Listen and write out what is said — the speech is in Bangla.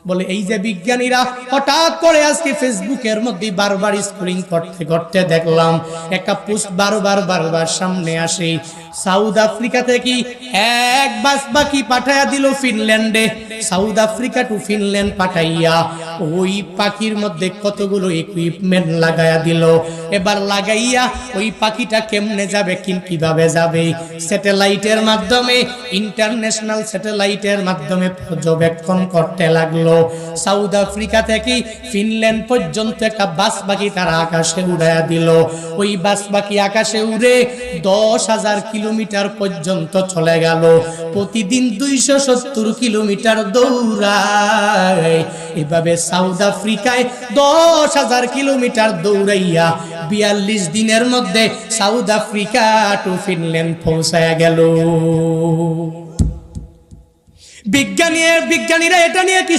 বলে এই যে বিজ্ঞানীরা হঠাৎ করে আজকে ফেসবুকের মধ্যে বারবার স্ক্রলিং করতে করতে দেখলাম একটা পোস্ট বারবার সামনে আসে। সাউথ আফ্রিকা থেকে এক বাসবাকি পাঠায়া দিল ফিনল্যান্ডে। সাউথ আফ্রিকা টু ফিনল্যান্ড পাঠাইয়া ওই পাখির মধ্যে কতগুলো ইকুইপমেন্ট লাগায়া দিল। এবার লাগাইয়া ওই পাখিটা কেমনে যাবে, কিভাবে যাবে, স্যাটেলাইটের মাধ্যমে, ইন্টারন্যাশনাল স্যাটেলাইটের মাধ্যমে পর্যবেক্ষণ করতে লাগলো। সাউথ আফ্রিকা থেকে ফিনল্যান্ড পর্যন্ত একটা বাসবাকি তারা আকাশে উড়াইয়া দিল। ওই বাসবাকি আকাশে উড়ে 10,000 কিলোমিটার পর্যন্ত চলে গেল। প্রতিদিন 270 কিলোমিটার দৌড়ায়। এভাবে সাউথ আফ্রিকায় 10,000 কিলোমিটার দৌড়াইয়া 42 দিনের মধ্যে সাউথ আফ্রিকা টু ফিনল্যান্ড পৌঁছায়া গেল। বিজ্ঞানীরা এটা নিয়ে কি